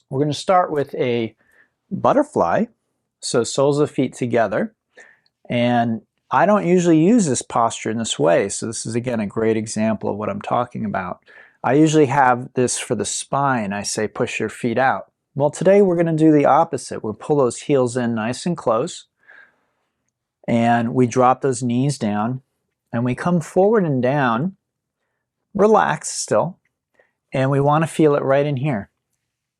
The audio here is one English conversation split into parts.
We're going to start with a butterfly, so soles of the feet together. And I don't usually use this posture in this way, so this is again a great example of what I'm talking about. I usually have this for the spine. I say push your feet out. Well, today we're going to do the opposite. We'll pull those heels in nice and close, and we drop those knees down, and we come forward and down, relax still, and we want to feel it right in here.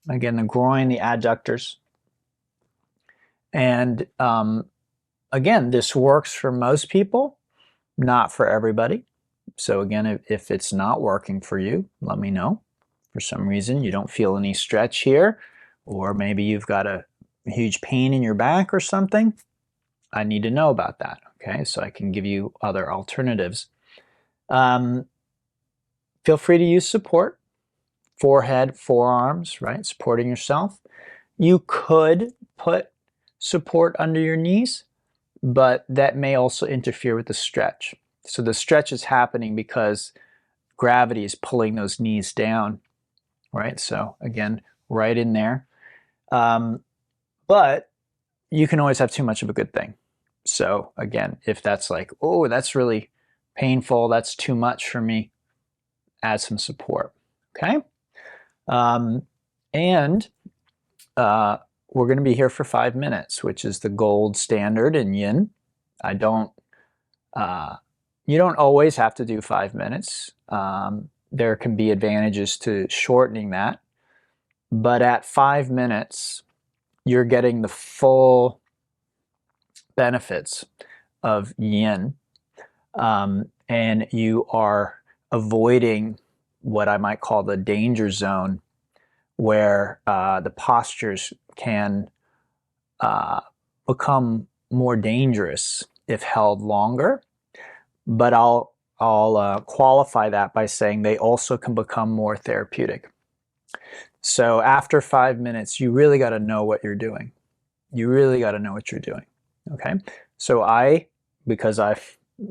Again, the groin, the adductors. And again, this works for most people, not for everybody. So again, if it's not working for you, let me know. For some reason, you don't feel any stretch here, or maybe you've got a huge pain in your back or something, I need to know about that, okay? So I can give you other alternatives. Feel free to use support, forehead, forearms, right? Supporting yourself. You could put support under your knees, but that may also interfere with the stretch. So the stretch is happening because gravity is pulling those knees down, right? So again, right in there. But you can always have too much of a good thing. So again, if that's like, oh, that's really painful, that's too much for me, add some support, okay? We're going to be here for 5 minutes, which is the gold standard in yin. You don't always have to do 5 minutes. There can be advantages to shortening that. But at 5 minutes, you're getting the full benefits of yin. And you are avoiding what I might call the danger zone, where the postures can become more dangerous if held longer. But I'll qualify that by saying they also can become more therapeutic. So after 5 minutes, you really got to know what you're doing. You really got to know what you're doing. Okay. So because I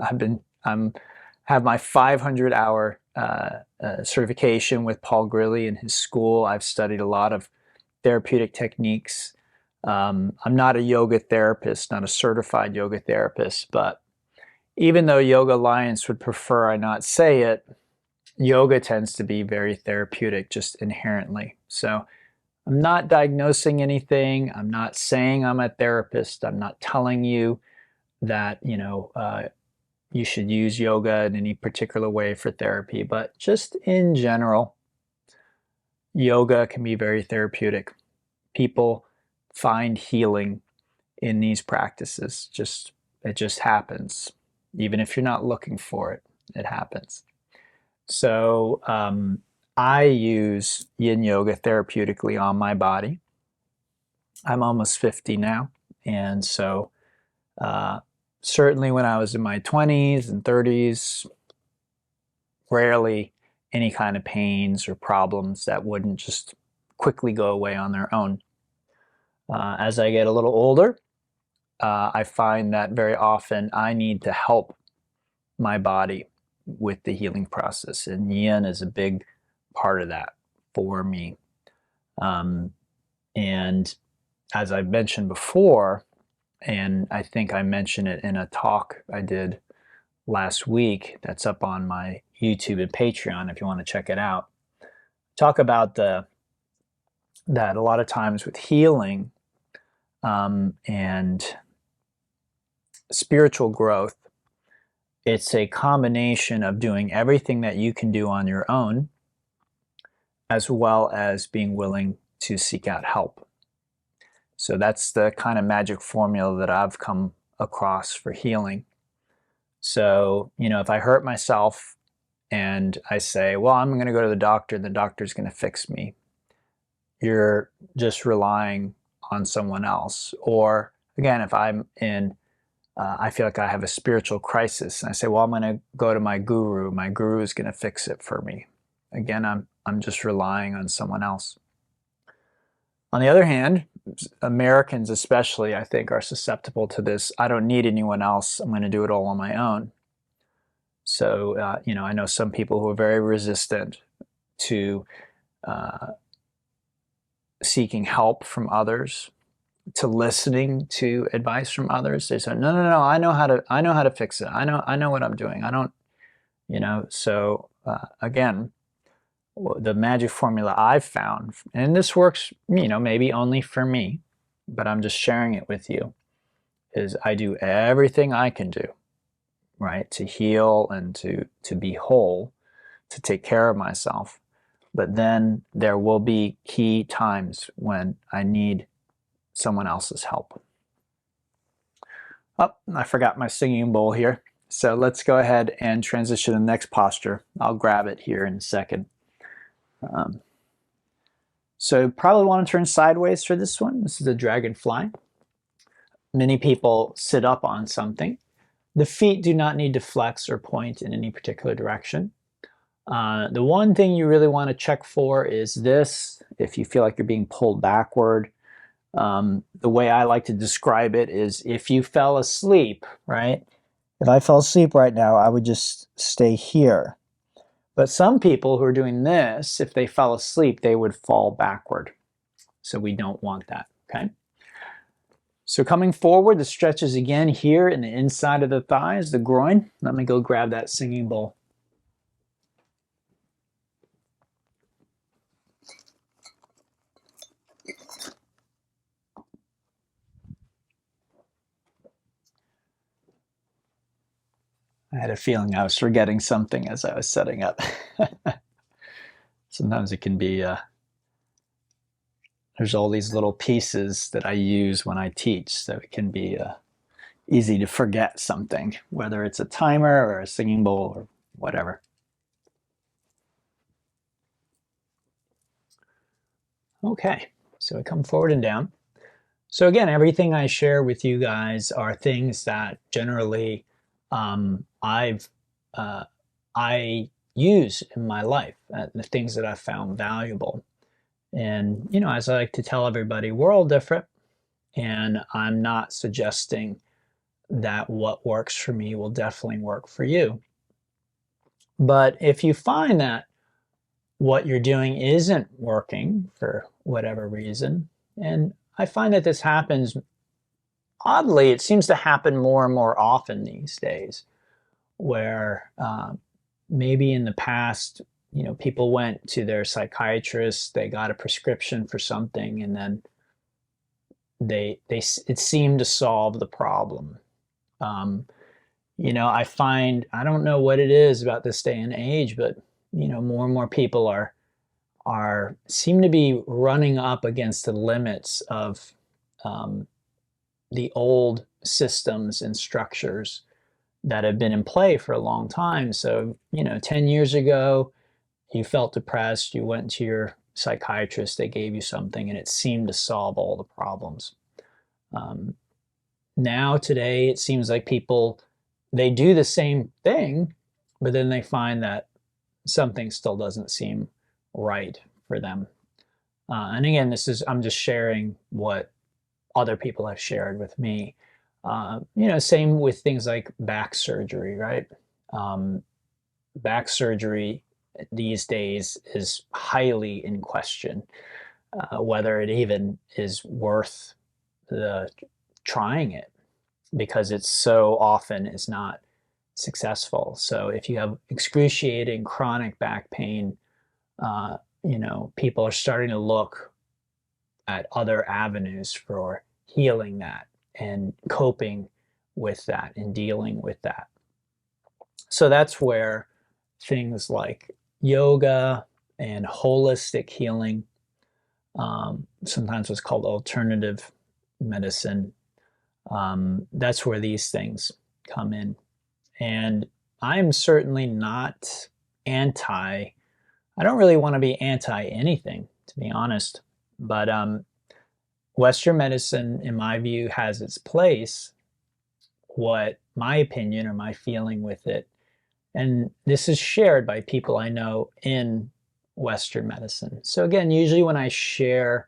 have my 500-hour certification with Paul Grilly in his school. I've studied a lot of therapeutic techniques. I'm not a yoga therapist, not a certified yoga therapist, but even though Yoga Alliance would prefer I not say it, yoga tends to be very therapeutic just inherently. So I'm not diagnosing anything. I'm not saying I'm a therapist. I'm not telling you that, you should use yoga in any particular way for therapy, but just in general, yoga can be very therapeutic. People find healing in these practices. It just happens. Even if you're not looking for it, it happens. So I use yin yoga therapeutically on my body. I'm almost 50 now, and so certainly when I was in my 20s and 30s, rarely any kind of pains or problems that wouldn't just quickly go away on their own. As I get a little older, I find that very often I need to help my body with the healing process, and yin is a big part of that for me. And as I've mentioned before, and I think I mentioned it in a talk I did last week that's up on my YouTube and Patreon if you want to check it out, talk about that a lot of times with healing and spiritual growth, it's a combination of doing everything that you can do on your own, as well as being willing to seek out help. So that's the kind of magic formula that I've come across for healing. So, if I hurt myself and I say, well, I'm going to go to the doctor and the doctor's going to fix me, you're just relying on someone else. Or again, if I'm I feel like I have a spiritual crisis and I say, well, I'm going to go to my guru is going to fix it for me. Again, I'm just relying on someone else. On the other hand, Americans especially, I think, are susceptible to this. I don't need anyone else. I'm going to do it all on my own. So, I know some people who are very resistant to seeking help from others to listening to advice from others. They say, no, I know how to fix it. I know what I'm doing. I don't, so again, the magic formula I've found, and this works, maybe only for me, but I'm just sharing it with you, is I do everything I can do, right, to heal and to be whole, to take care of myself. But then there will be key times when I need someone else's help. Oh, I forgot my singing bowl here. So let's go ahead and transition to the next posture. I'll grab it here in a second. So probably want to turn sideways for this one. This is a dragonfly. Many people sit up on something. The feet do not need to flex or point in any particular direction. The one thing you really want to check for is this. If you feel like you're being pulled backward, the way I like to describe it is if you fell asleep, right? If I fell asleep right now, I would just stay here. But some people who are doing this, if they fell asleep, they would fall backward. So we don't want that, okay? So coming forward, the stretches again here in the inside of the thighs, the groin. Let me go grab that singing bowl. I had a feeling I was forgetting something as I was setting up. Sometimes it can be, there's all these little pieces that I use when I teach, so it can be easy to forget something, whether it's a timer or a singing bowl or whatever. Okay, so we come forward and down. So again, everything I share with you guys are things that generally I use in my life, the things that I found valuable. And, as I like to tell everybody, we're all different, and I'm not suggesting that what works for me will definitely work for you. But if you find that what you're doing isn't working for whatever reason, and I find that this happens, oddly, it seems to happen more and more often these days, where maybe in the past, people went to their psychiatrist, they got a prescription for something, and then it seemed to solve the problem. I find, I don't know what it is about this day and age, but more and more people seem to be running up against the limits of the old systems and structures that have been in play for a long time. So, 10 years ago, you felt depressed, you went to your psychiatrist, they gave you something, and it seemed to solve all the problems. Now, today, it seems like people, they do the same thing, but then they find that something still doesn't seem right for them. And again, I'm just sharing what other people have shared with me. Same with things like back surgery, right? Back surgery these days is highly in question, whether it even is worth trying it, because it so often is not successful. So if you have excruciating chronic back pain, people are starting to look at other avenues for healing that and coping with that and dealing with that. So that's where things like yoga and holistic healing, sometimes what's called alternative medicine, that's where these things come in. And I'm certainly not I don't really want to be anti anything, to be honest, but Western medicine, in my view, has its place. What my opinion or my feeling with it, and this is shared by people I know in Western medicine. So again, usually when I share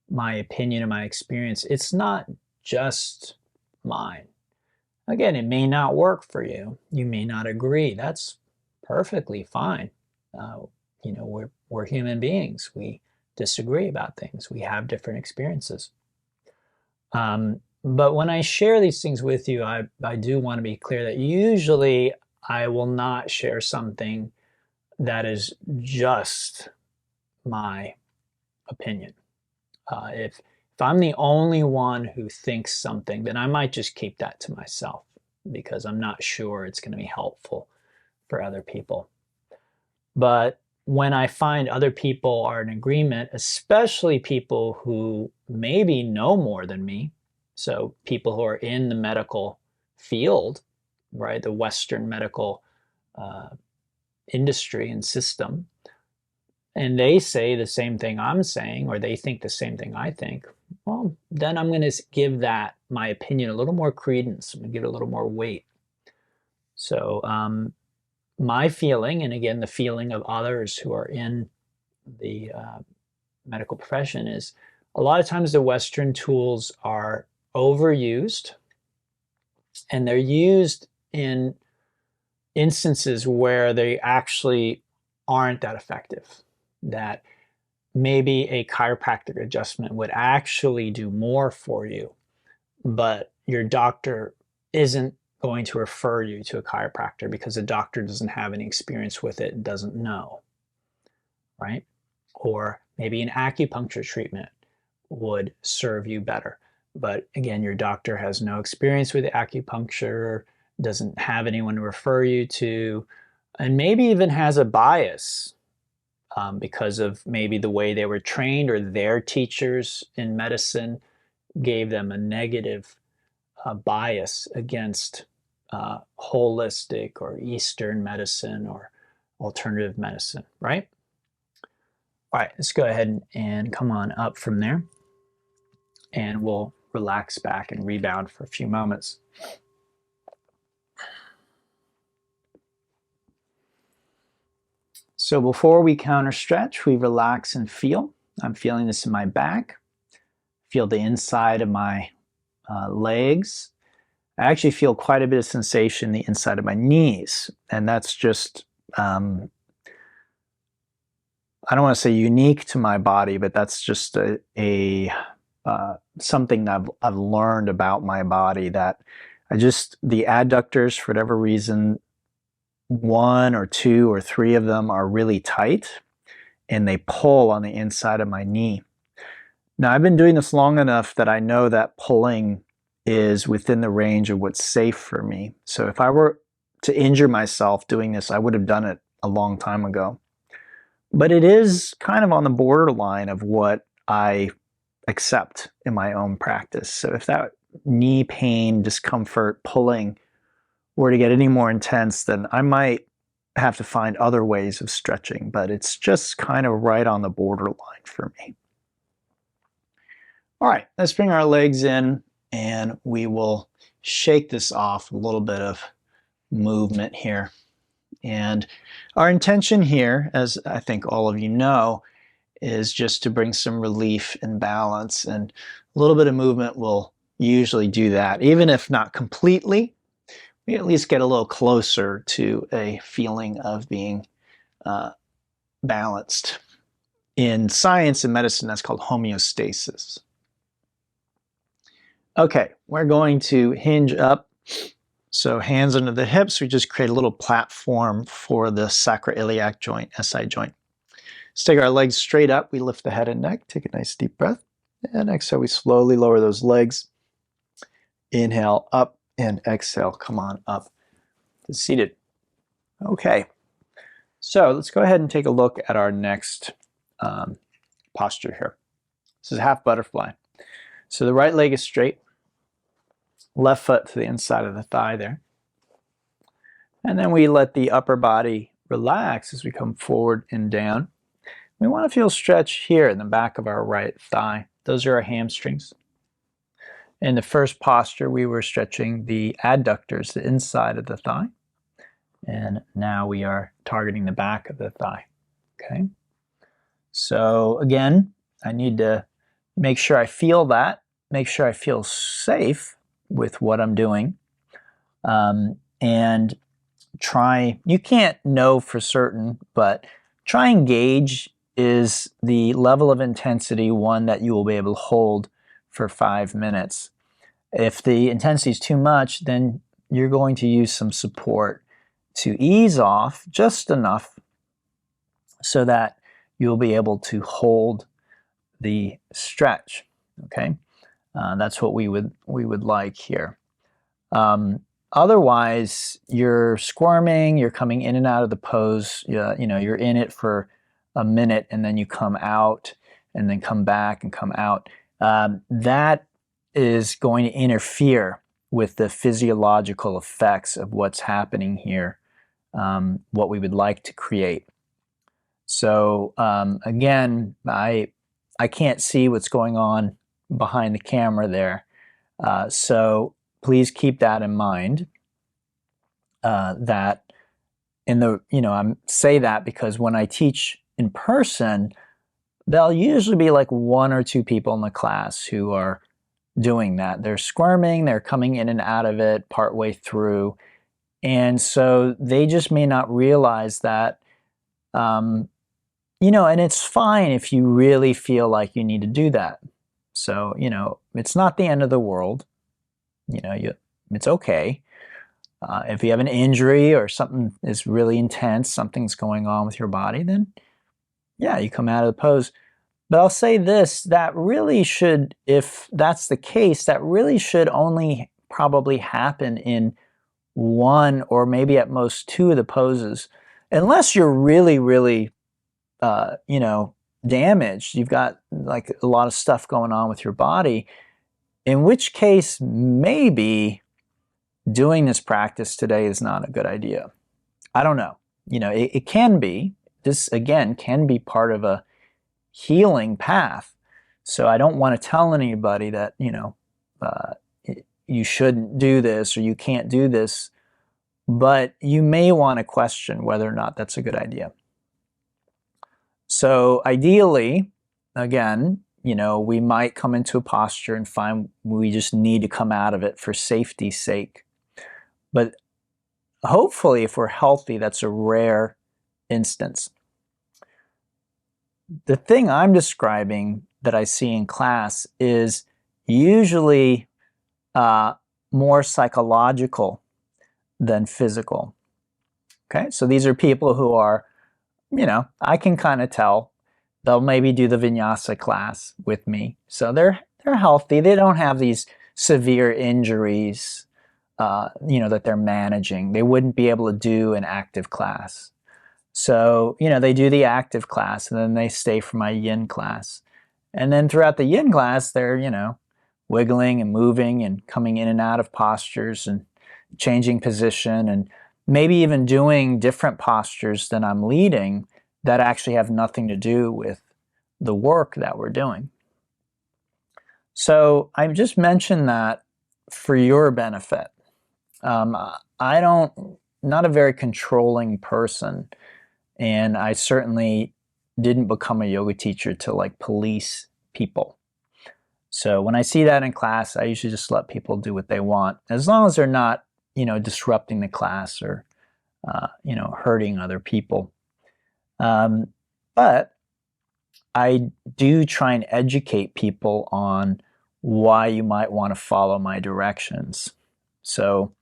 my opinion and my experience, it's not just mine. Again, it may not work for you. You may not agree. That's perfectly fine. We're human beings. We disagree about things. We have different experiences. But when I share these things with you, I do want to be clear that usually I will not share something that is just my opinion. If I'm the only one who thinks something, then I might just keep that to myself because I'm not sure it's going to be helpful for other people. But when I find other people are in agreement, especially people who maybe know more than me, so people who are in the medical field, right, the Western medical industry and system, and they say the same thing I'm saying, or they think the same thing I think, well, then I'm going to give that, my opinion, a little more credence. I'm going to give it a little more weight. So my feeling, and again, the feeling of others who are in the medical profession, is a lot of times the Western tools are overused, and they're used in instances where they actually aren't that effective. That maybe a chiropractic adjustment would actually do more for you, but your doctor isn't going to refer you to a chiropractor because the doctor doesn't have any experience with it and doesn't know, right? Or maybe an acupuncture treatment would serve you better. But again, your doctor has no experience with acupuncture, doesn't have anyone to refer you to, and maybe even has a bias because of maybe the way they were trained, or their teachers in medicine gave them a negative bias against holistic or Eastern medicine or alternative medicine, right? All right, let's go ahead and come on up from there, and we'll relax back and rebound for a few moments. So before we counter stretch, we relax and feel. I'm feeling this in my back. Feel the inside of my legs. I actually feel quite a bit of sensation in the inside of my knees. And that's just, I don't want to say unique to my body, but that's just something that I've learned about my body, that the adductors, for whatever reason, one or two or three of them are really tight and they pull on the inside of my knee. Now, I've been doing this long enough that I know that pulling is within the range of what's safe for me. So if I were to injure myself doing this, I would have done it a long time ago. But it is kind of on the borderline of what I accept in my own practice. So if that knee pain, discomfort, pulling were to get any more intense, then I might have to find other ways of stretching, but it's just kind of right on the borderline for me. All right, let's bring our legs in and we will shake this off, a little bit of movement here. And our intention here, as I think all of you know, is just to bring some relief and balance, and a little bit of movement will usually do that. Even if not completely, we at least get a little closer to a feeling of being balanced. In science and medicine, that's called homeostasis. Okay, we're going to hinge up. So hands under the hips, we just create a little platform for the sacroiliac joint, SI joint. Let's take our legs straight up. We lift the head and neck. Take a nice deep breath. And exhale, we slowly lower those legs. Inhale up and exhale, come on up to seated. Okay, so let's go ahead and take a look at our next posture here. This is half butterfly. So the right leg is straight, left foot to the inside of the thigh there. And then we let the upper body relax as we come forward and down. We want to feel stretch here in the back of our right thigh. Those are our hamstrings. In the first posture, we were stretching the adductors, the inside of the thigh. And now we are targeting the back of the thigh. Okay. So again, I need to make sure I feel that, make sure I feel safe with what I'm doing. And try, you can't know for certain, but try and gauge is the level of intensity, one that you will be able to hold for 5 minutes. If the intensity is too much, then you're going to use some support to ease off just enough so that you'll be able to hold the stretch. Okay, that's what we would like here. Otherwise, you're squirming, you're coming in and out of the pose. You're in it for a minute and then you come out and then come back and come out. That is going to interfere with the physiological effects of what's happening here, what we would like to create. So again, I can't see what's going on behind the camera there. So please keep that in mind. That in the, I say that because when I teach in person, there'll usually be like 1 or 2 people in the class who are doing that. They're squirming, they're coming in and out of it partway through. And so they just may not realize that, and it's fine if you really feel like you need to do that. So, it's not the end of the world. It's okay. If you have an injury or something is really intense, something's going on with your body, then yeah, you come out of the pose. But I'll say this, that really should, if that's the case, that really should only probably happen in 1 or maybe at most 2 of the poses. Unless you're really, really, damaged, you've got like a lot of stuff going on with your body, in which case maybe doing this practice today is not a good idea. I don't know. It can be. This, again, can be part of a healing path. So I don't want to tell anybody that, you shouldn't do this or you can't do this, but you may want to question whether or not that's a good idea. So ideally, again, we might come into a posture and find we just need to come out of it for safety's sake. But hopefully, if we're healthy, that's a rare instance. The thing I'm describing that I see in class is usually more psychological than physical. Okay, so these are people who are, I can kind of tell they'll maybe do the vinyasa class with me. So they're healthy. They don't have these severe injuries, that they're managing. They wouldn't be able to do an active class. So, they do the active class and then they stay for my yin class. And then throughout the yin class, they're, wiggling and moving and coming in and out of postures and changing position and maybe even doing different postures than I'm leading that actually have nothing to do with the work that we're doing. So I just mentioned that for your benefit. Not a very controlling person, and I certainly didn't become a yoga teacher to like police people. So when I see that in class, I usually just let people do what they want, as long as they're not, disrupting the class or, hurting other people. But I do try and educate people on why you might want to follow my directions. So,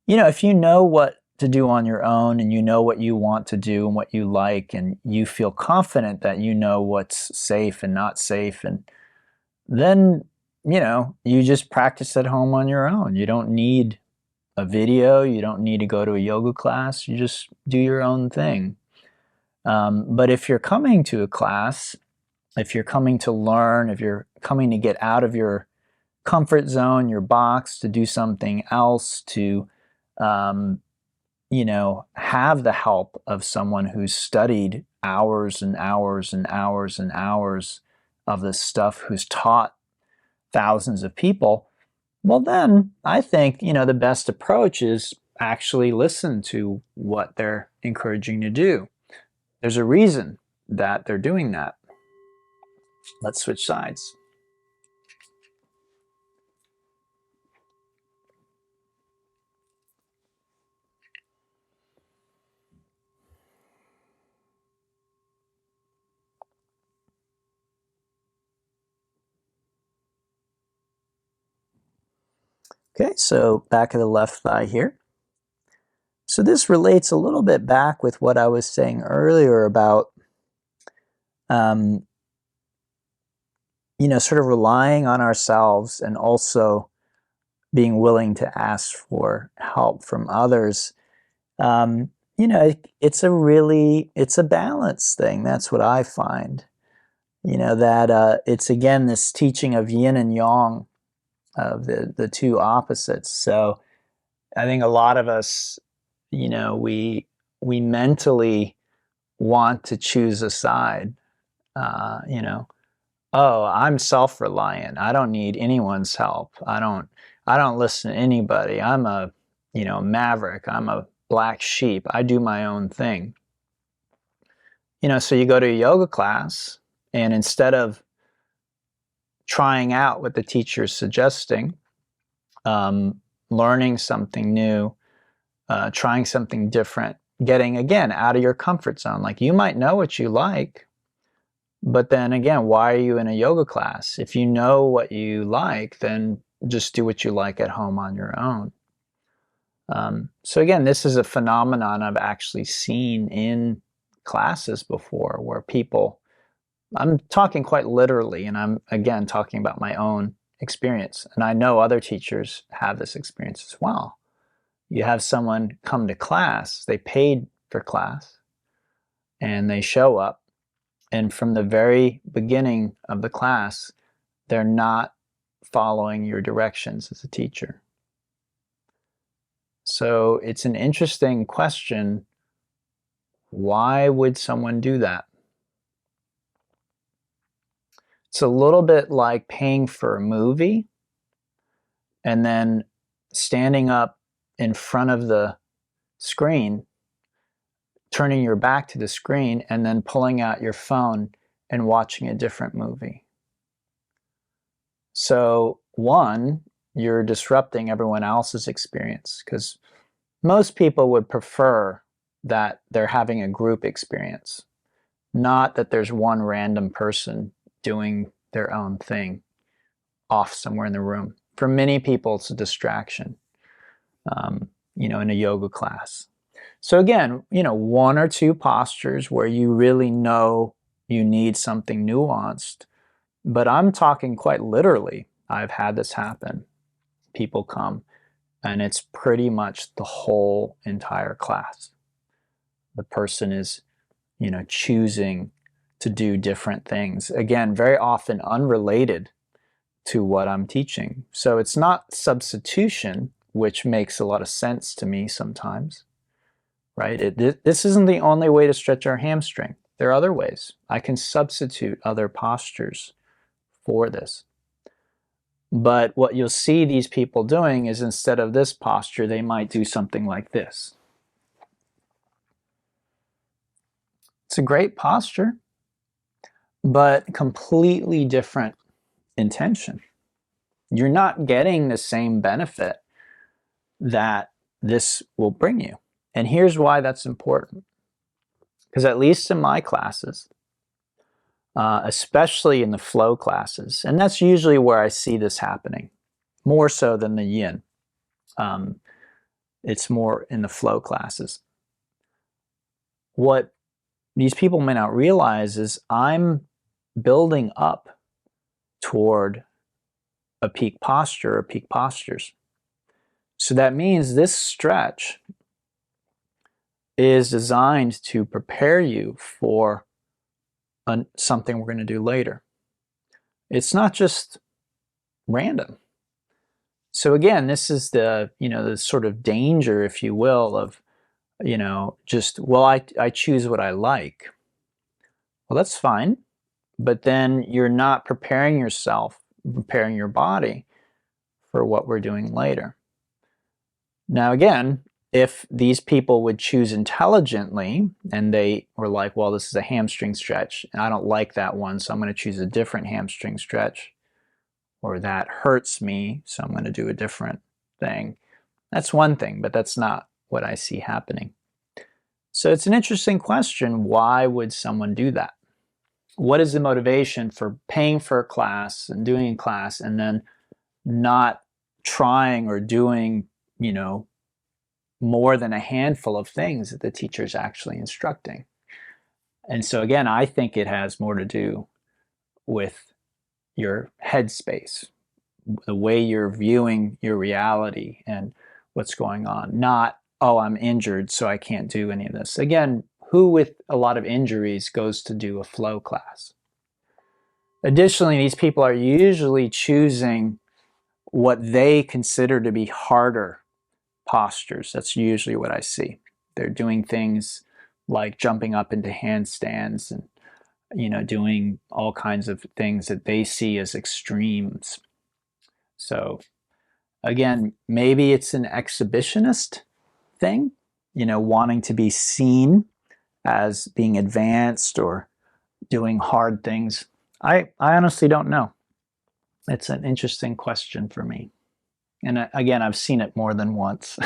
if you know what to do on your own and you know what you want to do and what you like and you feel confident that you know what's safe and not safe, and then, you just practice at home on your own. You don't need a video. You don't need to go to a yoga class. You just do your own thing. But if you're coming to a class, if you're coming to learn, if you're coming to get out of your comfort zone, your box, to do something else, to, have the help of someone who's studied hours and hours and hours and hours of this stuff, who's taught thousands of people, well then I think, the best approach is actually listen to what they're encouraging you to do. There's a reason that they're doing that. Let's switch sides. Okay, so back of the left thigh here. So this relates a little bit back with what I was saying earlier about, sort of relying on ourselves and also being willing to ask for help from others. It's a balance thing. That's what I find. That it's again this teaching of yin and yang, of the two opposites. So I think a lot of us, we mentally want to choose a side. Uh, you know, oh, I'm self-reliant. I don't need anyone's help. I don't listen to anybody. I'm a, maverick. I'm a black sheep. I do my own thing. So you go to a yoga class, and instead of trying out what the teacher is suggesting, learning something new, trying something different, getting, again, out of your comfort zone. Like, you might know what you like, but then again, why are you in a yoga class? If you know what you like, then just do what you like at home on your own. So again, this is a phenomenon I've actually seen in classes before, where people, I'm talking quite literally, and I'm again talking about my own experience, and I know other teachers have this experience as well. You have someone come to class, they paid for class, and they show up, and from the very beginning of the class, they're not following your directions as a teacher. So it's an interesting question. Why would someone do that? It's a little bit like paying for a movie and then standing up in front of the screen, turning your back to the screen, and then pulling out your phone and watching a different movie. So, one, you're disrupting everyone else's experience, because most people would prefer that they're having a group experience, not that there's one random person doing their own thing off somewhere in the room. For many people, it's a distraction, in a yoga class. So again, one or two postures where you really know you need something nuanced. But I'm talking quite literally. I've had this happen. People come, and it's pretty much the whole entire class. The person is, choosing to do different things. Again, very often unrelated to what I'm teaching. So it's not substitution, which makes a lot of sense to me sometimes, right? This isn't the only way to stretch our hamstring. There are other ways. I can substitute other postures for this. But what you'll see these people doing is, instead of this posture, they might do something like this. It's a great posture, but completely different intention. You're not getting the same benefit that this will bring you. And here's why that's important. Because at least in my classes, especially in the flow classes, and that's usually where I see this happening, more so than the yin. It's more in the flow classes. What these people may not realize is I'm building up toward a peak posture or peak postures. So that means this stretch is designed to prepare you for something we're going to do later. It's not just random. So again, this is the sort of danger, if you will, of just, well, I choose what I like. Well, that's fine, but then you're not preparing yourself, preparing your body for what we're doing later. Now again, if these people would choose intelligently and they were like, well, this is a hamstring stretch and I don't like that one, so I'm going to choose a different hamstring stretch, or that hurts me, so I'm going to do a different thing. That's one thing, but that's not what I see happening. So it's an interesting question. Why would someone do that? What is the motivation for paying for a class and doing a class and then not trying or doing, more than a handful of things that the teacher's actually instructing. And so again, I think it has more to do with your headspace, the way you're viewing your reality and what's going on. Not, oh, I'm injured, so I can't do any of this. Again, who with a lot of injuries goes to do a flow class? Additionally, these people are usually choosing what they consider to be harder postures. That's usually what I see. They're doing things like jumping up into handstands and doing all kinds of things that they see as extremes. So again, maybe it's an exhibitionist thing, wanting to be seen as being advanced or doing hard things. I honestly don't know. It's an interesting question for me. And again, I've seen it more than once.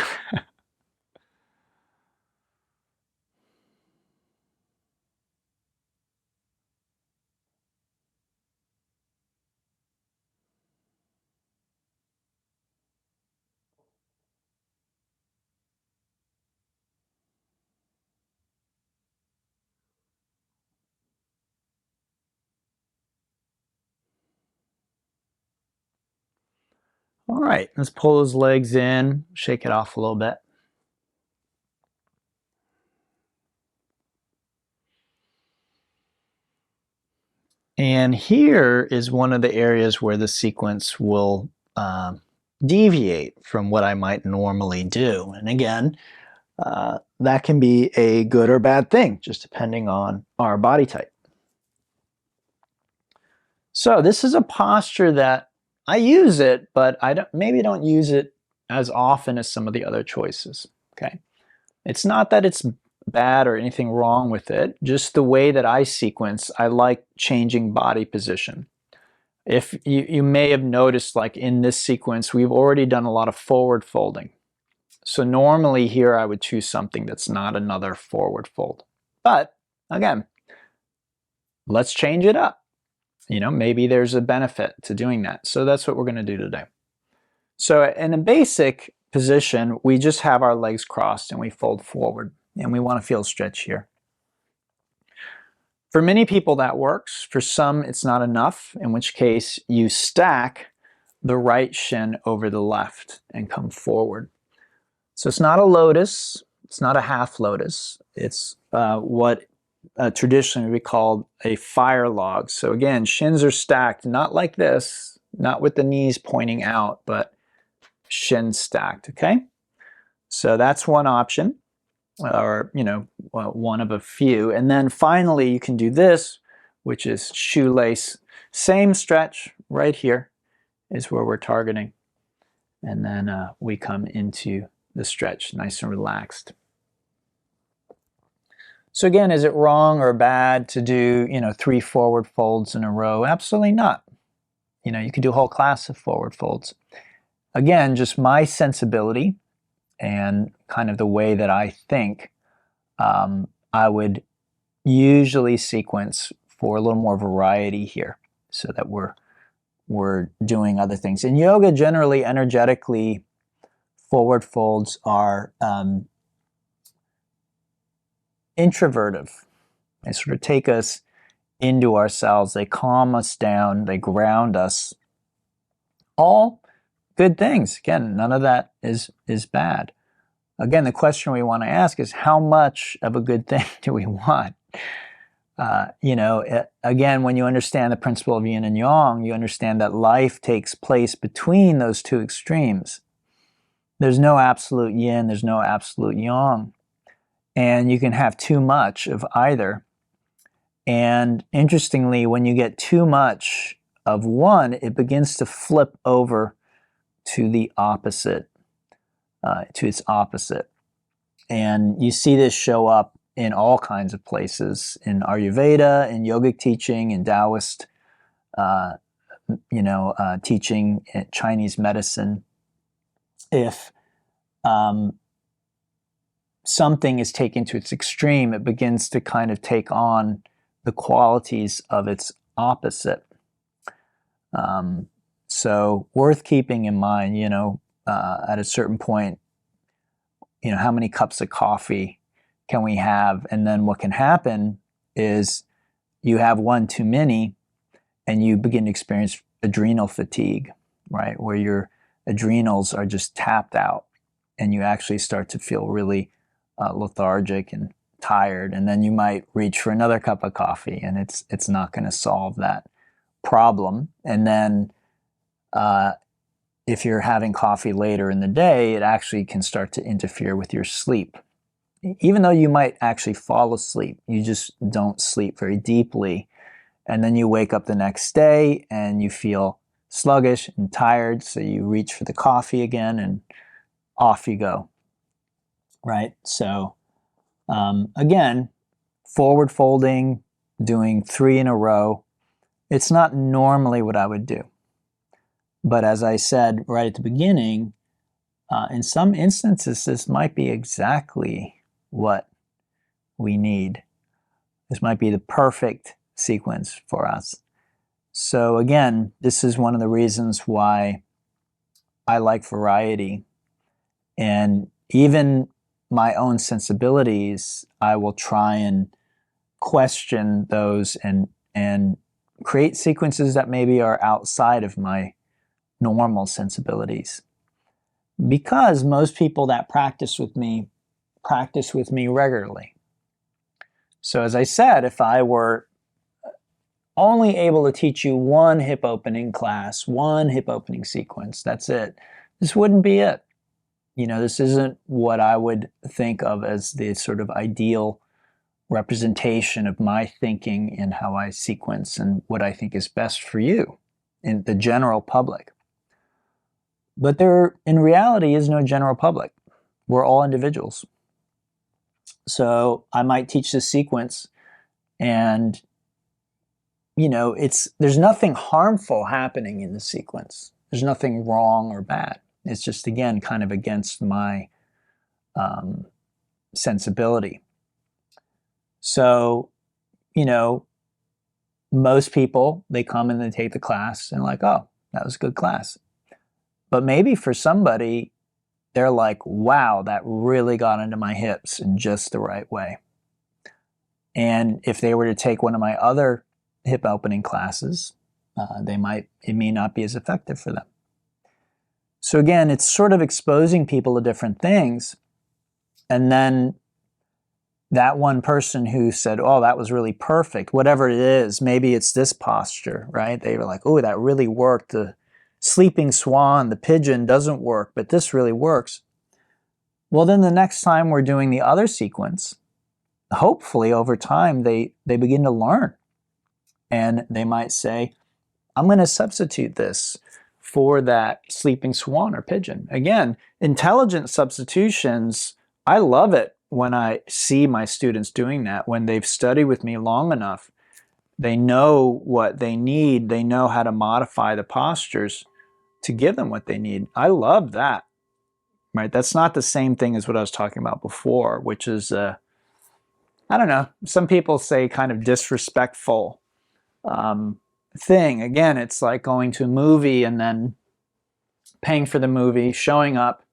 All right, let's pull those legs in, shake it off a little bit. And here is one of the areas where the sequence will deviate from what I might normally do. And again, that can be a good or bad thing, just depending on our body type. So this is a posture that I use it, but I maybe don't use it as often as some of the other choices. Okay, it's not that it's bad or anything wrong with it, just the way that I sequence, I like changing body position. If you may have noticed, like in this sequence, we've already done a lot of forward folding. So normally here I would choose something that's not another forward fold. But again, let's change it up. Maybe there's a benefit to doing that. So that's what we're going to do today. So in a basic position, we just have our legs crossed and we fold forward. And we want to feel stretch here. For many people that works. For some it's not enough, in which case you stack the right shin over the left and come forward. So it's not a lotus, it's not a half lotus. It's what traditionally we call a fire log. So again, shins are stacked, not like this, not with the knees pointing out, but shins stacked, okay? So that's one option. Or one of a few. And then finally you can do this, which is shoelace. Same stretch right here is where we're targeting. And then we come into the stretch nice and relaxed. So again, is it wrong or bad to do 3 forward folds in a row? Absolutely not. You can do a whole class of forward folds. Again, just my sensibility and kind of the way that I think, I would usually sequence for a little more variety here so that we're doing other things. In yoga, generally, energetically, forward folds are introvertive. They sort of take us into ourselves. They calm us down. They ground us. All good things. Again, none of that is bad. Again, the question we want to ask is how much of a good thing do we want? Again, when you understand the principle of yin and yang, you understand that life takes place between those two extremes. There's no absolute yin, there's no absolute yang. And you can have too much of either. And interestingly, when you get too much of one, it begins to flip over to the opposite, to its opposite. And you see this show up in all kinds of places, in Ayurveda, in yogic teaching, in Taoist, teaching, in Chinese medicine. If something is taken to its extreme, it begins to kind of take on the qualities of its opposite. So So worth keeping in mind, at a certain point, how many cups of coffee can we have? And then what can happen is you have one too many and you begin to experience adrenal fatigue, right? Where your adrenals are just tapped out and you actually start to feel really lethargic and tired. And then you might reach for another cup of coffee and it's not going to solve that problem. And then if you're having coffee later in the day, it actually can start to interfere with your sleep. Even though you might actually fall asleep, you just don't sleep very deeply. And then you wake up the next day and you feel sluggish and tired. So you reach for the coffee again and off you go, right? So again, forward folding, doing 3 in a row, it's not normally what I would do. But as I said right at the beginning, in some instances, this might be exactly what we need. This might be the perfect sequence for us. So again, this is one of the reasons why I like variety. And even my own sensibilities, I will try and question those and create sequences that maybe are outside of my normal sensibilities. Because most people that practice with me regularly. So as I said, if I were only able to teach you one hip opening class, one hip opening sequence, that's it, this wouldn't be it. This isn't what I would think of as the sort of ideal representation of my thinking and how I sequence and what I think is best for you in the general public. But there, in reality, is no general public. We're all individuals. So I might teach this sequence and, there's nothing harmful happening in the sequence. There's nothing wrong or bad. It's just, again, kind of against my sensibility. So, most people, they come and they take the class and like, oh, that was a good class. But maybe for somebody, they're like, wow, that really got into my hips in just the right way. And if they were to take one of my other hip opening classes, it may not be as effective for them. So again, it's sort of exposing people to different things. And then that one person who said, oh, that was really perfect, whatever it is, maybe it's this posture, right? They were like, oh, that really worked. The sleeping swan, the pigeon doesn't work, but this really works. Well, then the next time we're doing the other sequence, hopefully over time they begin to learn. And they might say, I'm going to substitute this for that sleeping swan or pigeon. Again, intelligent substitutions, I love it when I see my students doing that. When they've studied with me long enough, they know what they need. They know how to modify the postures to give them what they need. I love that, right? That's not the same thing as what I was talking about before, which is, I don't know, some people say kind of disrespectful thing. Again, it's like going to a movie and then paying for the movie, showing up,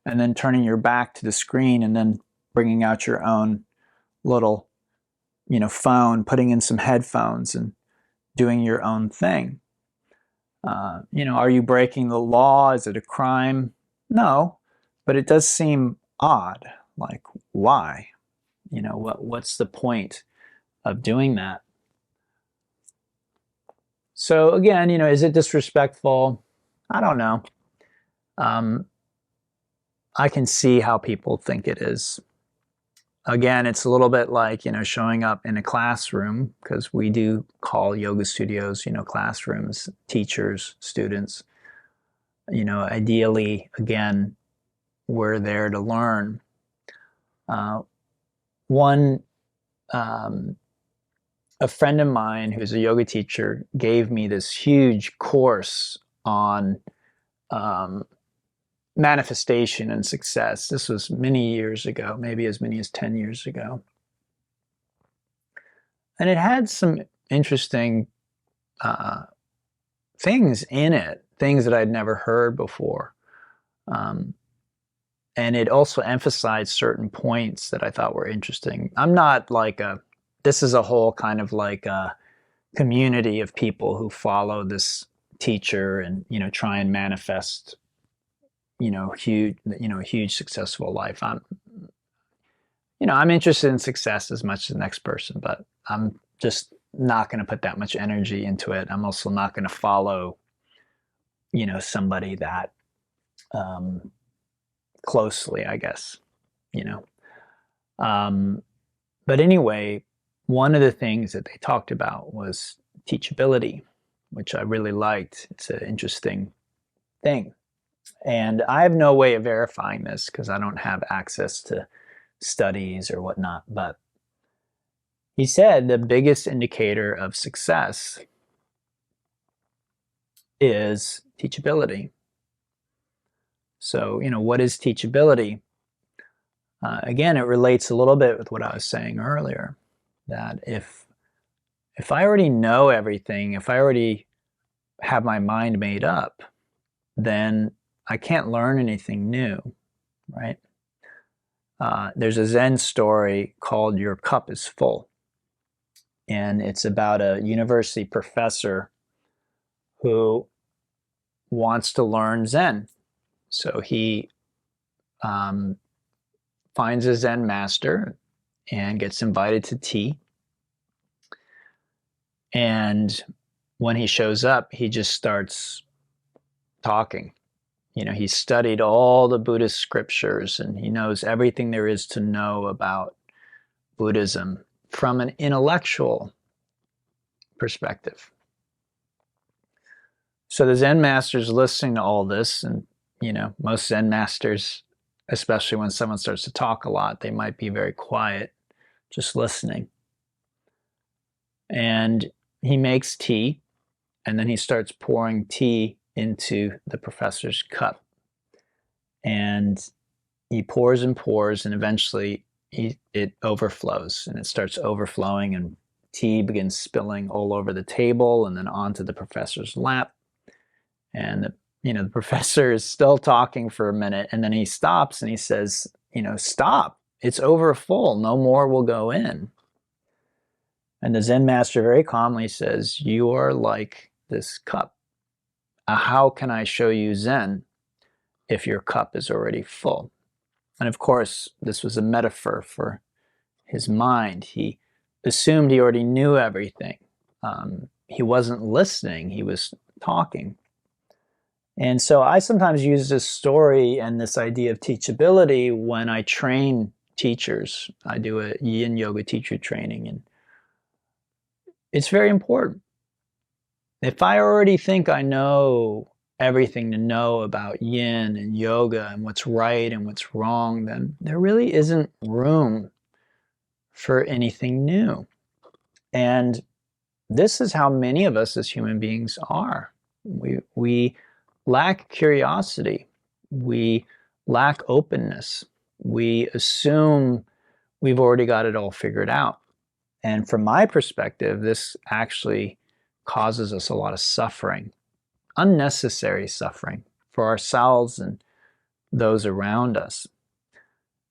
and then turning your back to the screen and then bringing out your own little, phone, putting in some headphones and doing your own thing. Are you breaking the law? Is it a crime? No, but it does seem odd. Like, why? What's the point of doing that? So again, is it disrespectful? I don't know. I can see how people think it is. Again, it's a little bit like, showing up in a classroom, because we do call yoga studios, classrooms, teachers, students. Ideally, again, we're there to learn. A friend of mine who's a yoga teacher gave me this huge course on manifestation and success. This was many years ago, maybe as many as 10 years ago. And it had some interesting things in it, things that I'd never heard before. And it also emphasized certain points that I thought were interesting. I'm not like this is a whole kind of like a community of people who follow this teacher and, try and manifest, huge successful life. I'm interested in success as much as the next person, but I'm just not going to put that much energy into it. I'm also not going to follow, somebody that closely, I guess, But anyway, one of the things that they talked about was teachability, which I really liked. It's an interesting thing. And I have no way of verifying this because I don't have access to studies or whatnot. But he said the biggest indicator of success is teachability. So, what is teachability? Again, it relates a little bit with what I was saying earlier, that if I already know everything, if I already have my mind made up, then I can't learn anything new, right? There's a Zen story called Your Cup is Full. And it's about a university professor who wants to learn Zen. So he finds a Zen master and gets invited to tea. And when he shows up, he just starts talking. He studied all the Buddhist scriptures and he knows everything there is to know about Buddhism from an intellectual perspective. So the Zen master's listening to all this, and most Zen masters, especially when someone starts to talk a lot, they might be very quiet, just listening. And he makes tea, and then he starts pouring tea into the professor's cup. And he pours and pours, and eventually it overflows, and it starts overflowing, and tea begins spilling all over the table and then onto the professor's lap. And the professor is still talking for a minute, and then he stops and he says, stop, it's over full, no more will go in. And the Zen master very calmly says, you are like this cup. How can I show you Zen if your cup is already full? And of course, this was a metaphor for his mind. He assumed he already knew everything. He wasn't listening, he was talking. And so I sometimes use this story and this idea of teachability when I train teachers. I do a yin yoga teacher training, and it's very important. If I already think I know everything to know about yin and yoga and what's right and what's wrong, then there really isn't room for anything new. And this is how many of us as human beings are. We lack curiosity. We lack openness. We assume we've already got it all figured out. And from my perspective, this actually causes us a lot of suffering, unnecessary suffering for ourselves and those around us.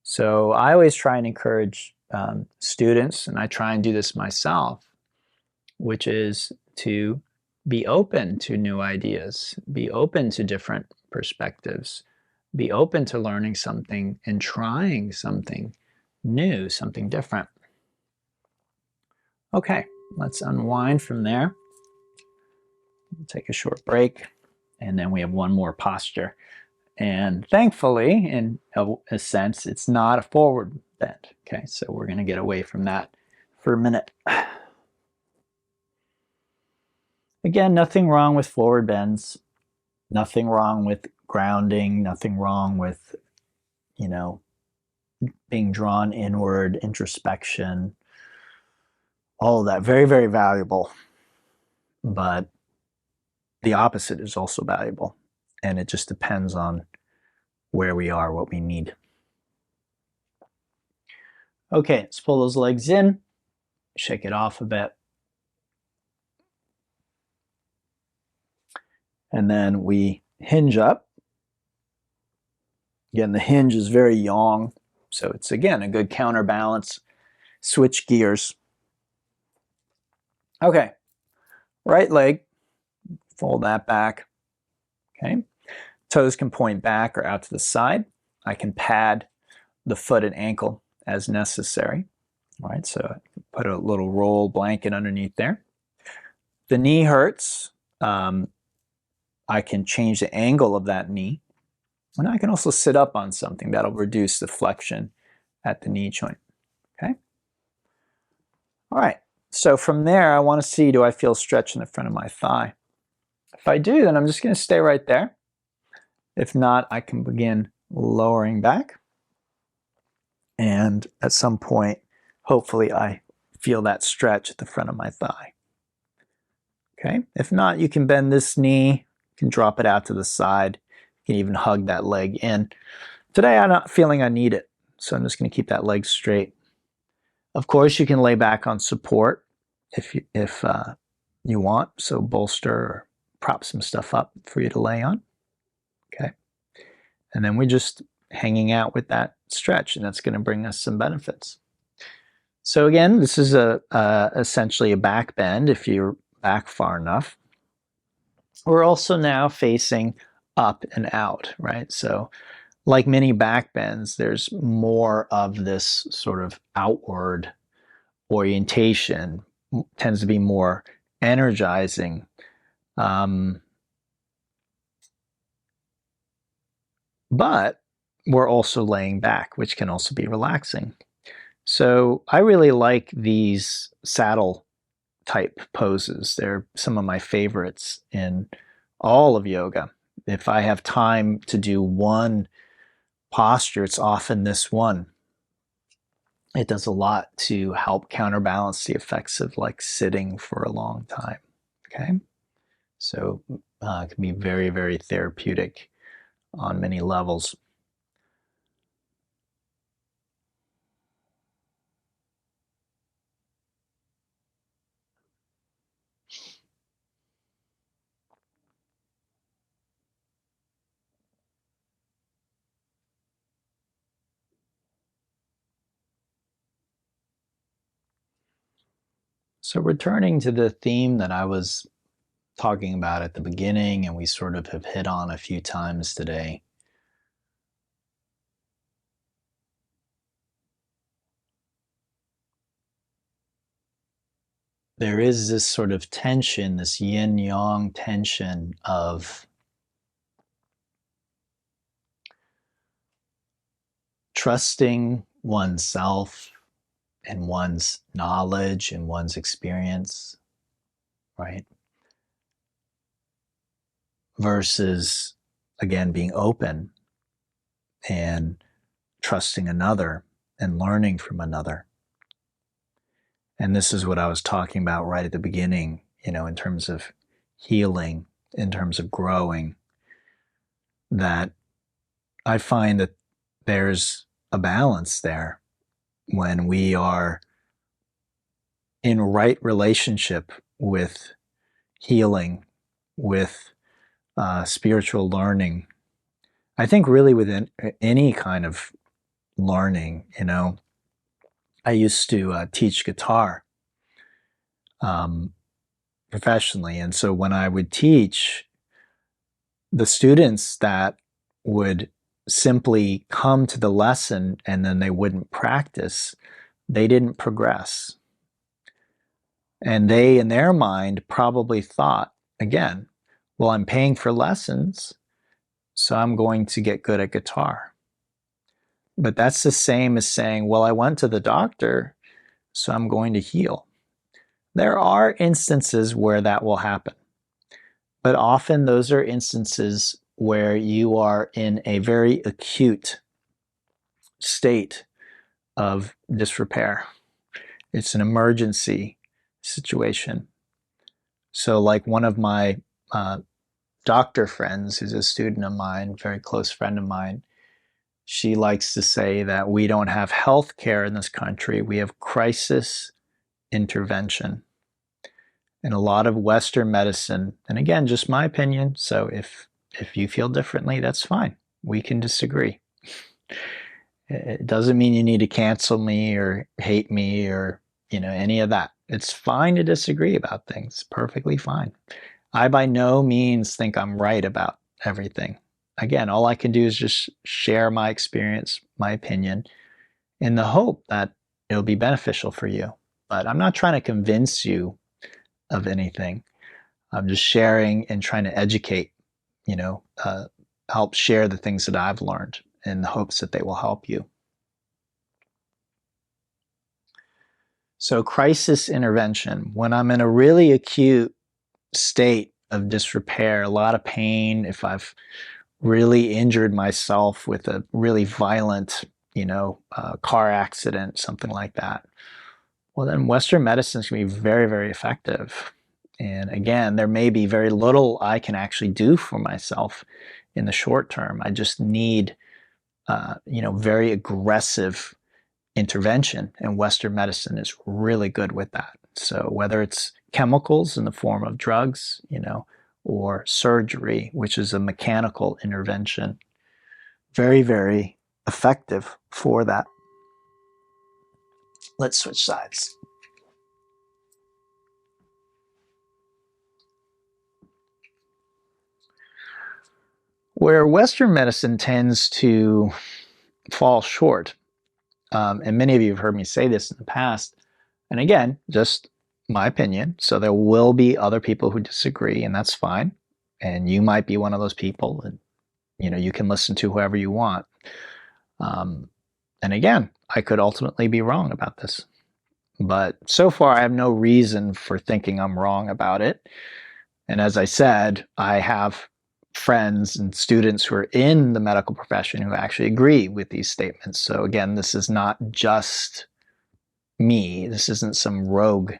So I always try and encourage students, and I try and do this myself, which is to be open to new ideas, be open to different perspectives, be open to learning something and trying something new, something different. Okay, let's unwind from there. Take a short break, and then we have one more posture. And thankfully, in a sense, it's not a forward bend. Okay, so we're going to get away from that for a minute. Again, nothing wrong with forward bends, nothing wrong with grounding, nothing wrong with, being drawn inward, introspection, all of that. Very, very valuable. But the opposite is also valuable. And it just depends on where we are, what we need. Okay, let's pull those legs in, shake it off a bit. And then we hinge up. Again, the hinge is very yang, so it's, again, a good counterbalance. Switch gears. Okay, right leg, fold that back. Okay, toes can point back or out to the side. I can pad the foot and ankle as necessary. All right, so put a little roll blanket underneath there. The knee hurts. I can change the angle of that knee. And I can also sit up on something that'll reduce the flexion at the knee joint. Okay. All right. So from there, I want to see, do I feel stretch in the front of my thigh? If I do, then I'm just going to stay right there. If not, I can begin lowering back. And at some point, hopefully I feel that stretch at the front of my thigh. Okay. If not, you can bend this knee, you can drop it out to the side. You can even hug that leg in. Today, I'm not feeling I need it, so I'm just going to keep that leg straight. Of course, you can lay back on support if you want, so bolster or prop some stuff up for you to lay on. Okay. And then we're just hanging out with that stretch, and that's going to bring us some benefits. So again, this is essentially a back bend if you're back far enough. We're also now facing up and out, right? So like many back bends, there's more of this sort of outward orientation, tends to be more energizing. But we're also laying back, which can also be relaxing. So I really like these saddle type poses. They're some of my favorites in all of yoga. If I have time to do one posture, it's often this one. It does a lot to help counterbalance the effects of like sitting for a long time. Okay, so it can be very, very therapeutic on many levels. So returning to the theme that I was talking about at the beginning, and we sort of have hit on a few times today. There is this sort of tension, this yin-yang tension of trusting oneself and one's knowledge and one's experience, right? Versus, again, being open and trusting another and learning from another. And this is what I was talking about right at the beginning, in terms of healing, in terms of growing, that I find that there's a balance there when we are in right relationship with healing, with spiritual learning. I think really within any kind of learning, I used to teach guitar professionally. And so when I would teach, the students that would simply come to the lesson and then they wouldn't practice, they didn't progress. And they, in their mind, probably thought, again, well, I'm paying for lessons, so I'm going to get good at guitar. But that's the same as saying, well, I went to the doctor, so I'm going to heal. There are instances where that will happen. But often those are instances where you are in a very acute state of disrepair. It's an emergency situation. So like one of my doctor friends, who's a student of mine, very close friend of mine, she likes to say that we don't have health care in this country, we have crisis intervention. And a lot of Western medicine, and again, just my opinion, so if you feel differently, that's fine. We can disagree. It doesn't mean you need to cancel me or hate me or, any of that. It's fine to disagree about things. Perfectly fine. I by no means think I'm right about everything. Again, all I can do is just share my experience, my opinion, in the hope that it'll be beneficial for you. But I'm not trying to convince you of anything. I'm just sharing and trying to educate, help share the things that I've learned in the hopes that they will help you. So crisis intervention, when I'm in a really acute state of disrepair, a lot of pain, if I've really injured myself with a really violent, car accident, something like that, well, then Western medicine can be very, very effective. And again, there may be very little I can actually do for myself in the short term. I just need, very aggressive intervention, and Western medicine is really good with that. So whether it's chemicals in the form of drugs, or surgery, which is a mechanical intervention, very, very effective for that. Let's switch sides. Where Western medicine tends to fall short, and many of you have heard me say this in the past, and again, just my opinion, so there will be other people who disagree, and that's fine, and you might be one of those people, and you can listen to whoever you want. And again, I could ultimately be wrong about this, but so far I have no reason for thinking I'm wrong about it. And as I said, I have friends and students who are in the medical profession who actually agree with these statements. So again, this is not just me. This isn't some rogue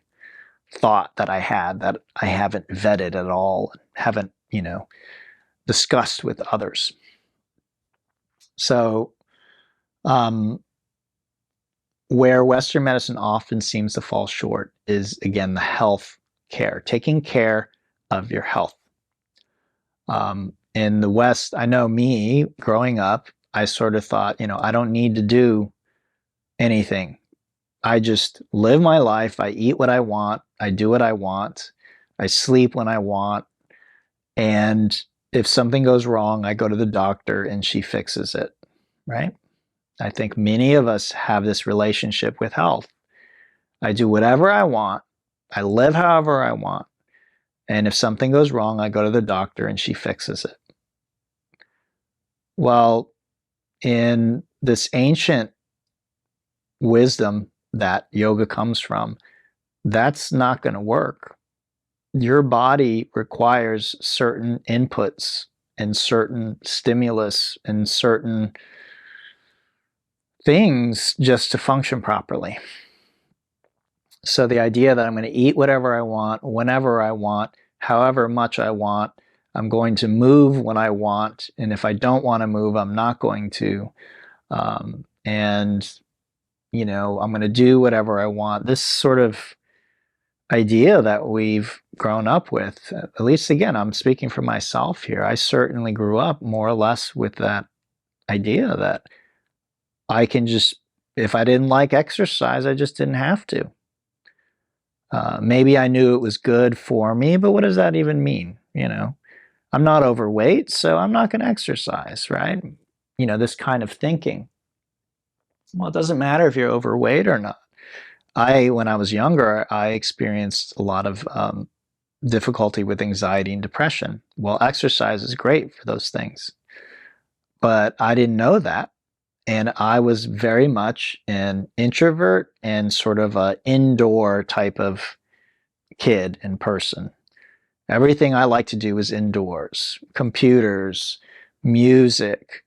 thought that I had that I haven't vetted at all, haven't, discussed with others. So, where Western medicine often seems to fall short is, again, the health care, taking care of your health. In the West, I know me growing up, I sort of thought, I don't need to do anything. I just live my life. I eat what I want. I do what I want. I sleep when I want. And if something goes wrong, I go to the doctor and she fixes it, right? I think many of us have this relationship with health. I do whatever I want. I live however I want. And if something goes wrong, I go to the doctor and she fixes it. Well, in this ancient wisdom that yoga comes from, that's not going to work. Your body requires certain inputs and certain stimulus and certain things just to function properly. So the idea that I'm going to eat whatever I want, whenever I want, however much I want, I'm going to move when I want, and if I don't want to move, I'm not going to. And, I'm going to do whatever I want. This sort of idea that we've grown up with, at least again, I'm speaking for myself here. I certainly grew up more or less with that idea that I can just, if I didn't like exercise, I just didn't have to. Maybe I knew it was good for me, but what does that even mean? I'm not overweight, so I'm not going to exercise, right? This kind of thinking. Well, it doesn't matter if you're overweight or not. When I was younger, I experienced a lot of difficulty with anxiety and depression. Well, exercise is great for those things, but I didn't know that. And I was very much an introvert and sort of an indoor type of kid and person. Everything I like to do was indoors. Computers, music,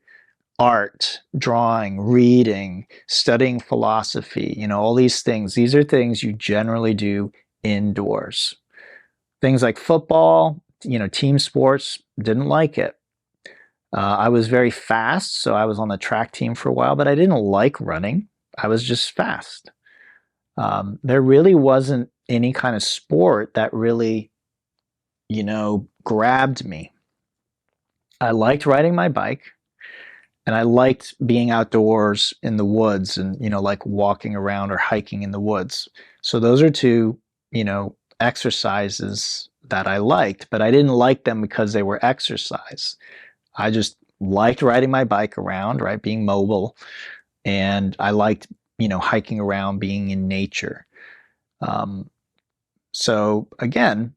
art, drawing, reading, studying philosophy, all these things. These are things you generally do indoors. Things like football, team sports, didn't like it. I was very fast, so I was on the track team for a while, but I didn't like running. I was just fast. There really wasn't any kind of sport that really, grabbed me. I liked riding my bike, and I liked being outdoors in the woods and, like walking around or hiking in the woods. So those are two, exercises that I liked, but I didn't like them because they were exercise. I just liked riding my bike around, right? Being mobile. And I liked, hiking around, being in nature. So again,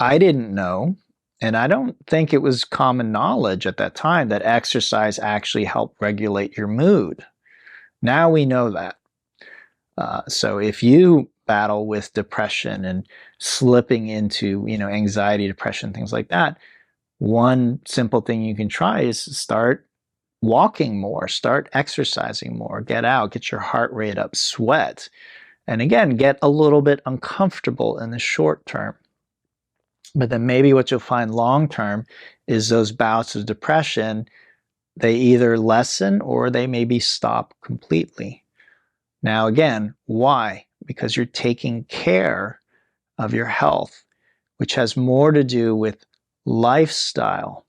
I didn't know, and I don't think it was common knowledge at that time that exercise actually helped regulate your mood. Now we know that. So if you battle with depression and slipping into, anxiety, depression, things like that, one simple thing you can try is start walking more, start exercising more, get out, get your heart rate up, sweat. And again, get a little bit uncomfortable in the short term. But then maybe what you'll find long term is those bouts of depression, they either lessen or they maybe stop completely. Now, again, why? Because you're taking care of your health, which has more to do with lifestyle,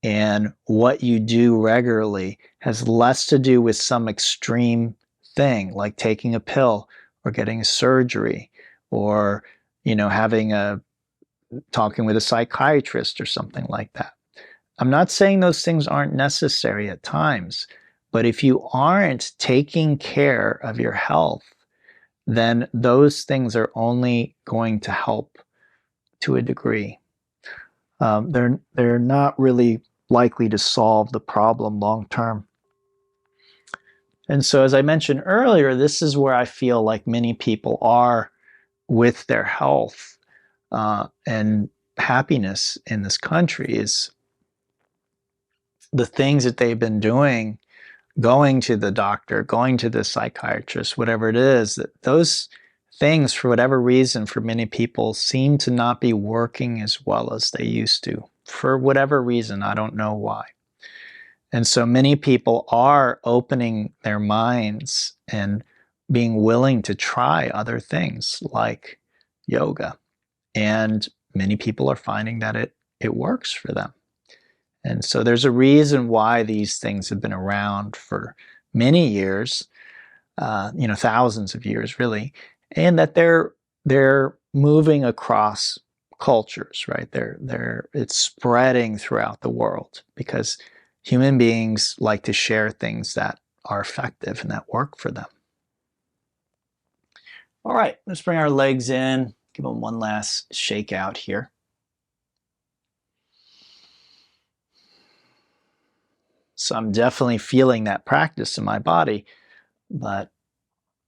and what you do regularly has less to do with some extreme thing like taking a pill or getting a surgery or, talking with a psychiatrist or something like that. I'm not saying those things aren't necessary at times, but if you aren't taking care of your health, then those things are only going to help to a degree. They're not really likely to solve the problem long term. And so, as I mentioned earlier, this is where I feel like many people are with their health and happiness in this country is the things that they've been doing, going to the doctor, going to the psychiatrist, whatever it is, that those things, for whatever reason, for many people seem to not be working as well as they used to. For whatever reason, I don't know why. And so many people are opening their minds and being willing to try other things like yoga. And many people are finding that it works for them. And so there's a reason why these things have been around for many years, thousands of years really, and that they're moving across cultures, right? It's spreading throughout the world because human beings like to share things that are effective and that work for them. All right, let's bring our legs in, give them one last shake out here. So I'm definitely feeling that practice in my body, but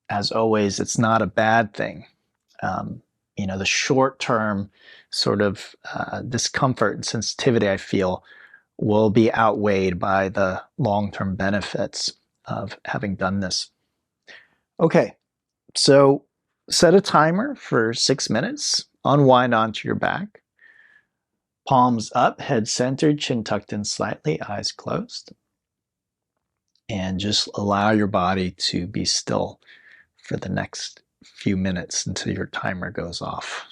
as always, it's not a bad thing. The short-term sort of discomfort and sensitivity I feel will be outweighed by the long-term benefits of having done this. Okay, so set a timer for 6 minutes, unwind onto your back, palms up, head centered, chin tucked in slightly, eyes closed. And just allow your body to be still for the next few minutes until your timer goes off.